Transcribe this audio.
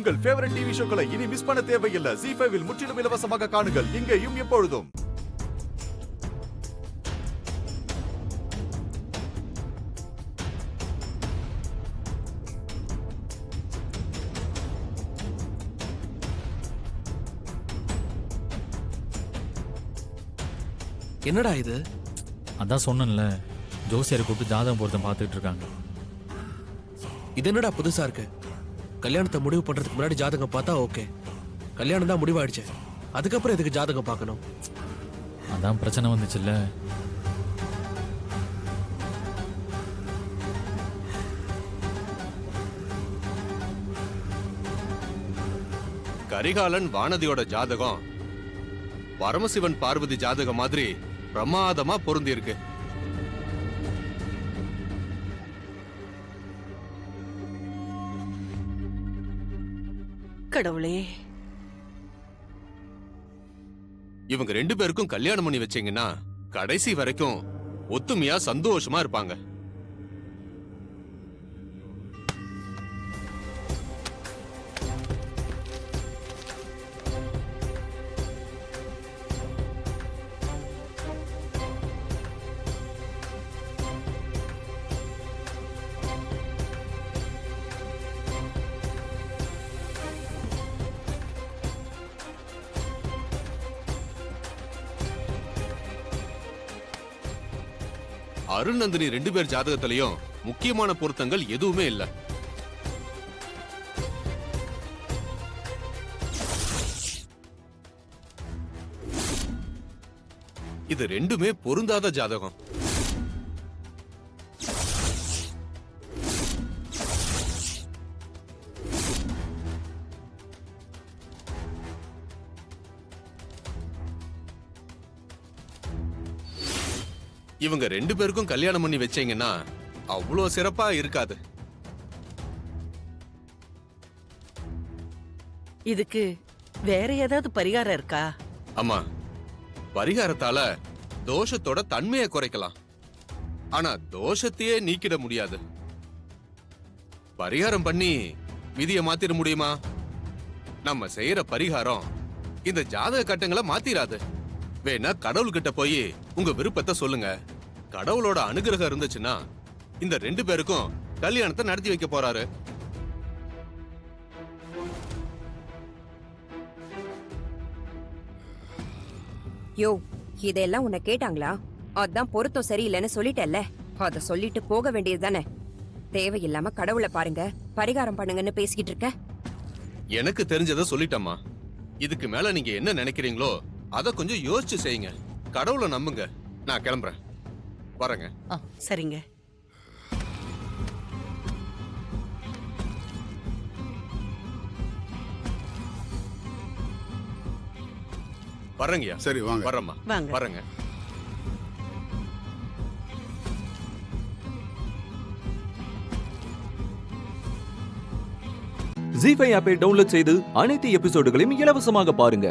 உங்கள் favourite TV ஷோக்களை இனி miss பண்ண தேவையில்லை. ZEE5 இல் முற்றிலும் இலவசமாக காணுங்கள், இங்கேயும் எப்பொழுதும். என்னடா இது? அதான் சொன்னேன்ல, ஜோசியரை கூப்பிட்டு ஜாதகம் பொருத்தம் பார்த்துட்டு இருக்காங்க. இது என்னடா புதுசா இருக்கு? கல்யாணத்தை முடிவு பண்றதுக்கு முன்னாடி ஜாதகம் பார்த்தா ஓகே, கல்யாணம் தான் முடிவாயிடுச்சு, அதுக்கப்புறம் எதுக்கு ஜாதகம் பார்க்கணும்? அதான் பிரச்சனை வந்துச்சுல்ல. கரிகாலன் வானதியோட ஜாதகம் பரமசிவன் பார்வதி ஜாதகம் மாதிரி பிரமாதமா பொருந்தி இருக்கு. கடவுளே, இவங்க 2 பேருக்கும் கல்யாணம் பண்ணி வச்சீங்கன்னா கடைசி வரைக்கும் ஒத்துமையா சந்தோஷமா இருப்பாங்க. அருள்நந்தினி 2 பேர் ஜாதகத்திலையும் முக்கியமான பொருத்தங்கள் எதுவுமே இல்ல. இது 2மே பொருந்தாத ஜாதகம். இவங்க 2 பேருக்கும் கல்யாணம் பண்ணி வச்சீங்கன்னா அவ்வளோ சிறப்பா இருக்காது. இதுக்கு வேற ஏதாவது பரிகாரம் இருக்கா? ஆமா, பரிகாரத்தால தோஷத்தோட தன்மையை குறைக்கலாம். ஆனா தோஷத்தையே நீக்கிட முடியாது. பரிகாரம் பண்ணி விதியை மாத்திர முடியுமா? நம்ம செய்யற பரிகாரம் இந்த ஜாதக கட்டங்களை மாத்திராது. வேணா கடவுள்கிட்ட போய் உங்க விருப்பத்தை சொல்லுங்க. கடவுளோட அனுகிரகம் இருந்துச்சுன்னா இந்த 2 பேருக்கும் கல்யாணத்தை நடத்தி வைக்க போறாரு. யோ, இதெல்லாம் உன்னை கேட்டாங்களா? அதான் பொருத்தம் சரியில்லைன்னு சொல்லிட்டல்ல, அத சொல்லிட்டு போக வேண்டியது தானே. தேவையில்லாம கடவுளை பாருங்க, பரிகாரம் பண்ணுங்கன்னு பேசிக்கிட்டு இருக்க. எனக்கு தெரிஞ்சதை சொல்லிட்டம்மா. இதுக்கு மேல நீங்க என்ன நினைக்கிறீங்களோ அத கொஞ்சம் யோசிச்சு செய்யுங்க. கடவுளை நம்புங்க. நான் கிளம்புறேன், வரேங்க. சரிங்க. வரேங்கய்யா. சரி வாங்க. வரேம்மா, வாங்க. வரேங்க. ZEE5 ஆப்பை டவுன்லோட் செய்து அனைத்து எபிசோடுகளையும் இலவசமாக பாருங்க.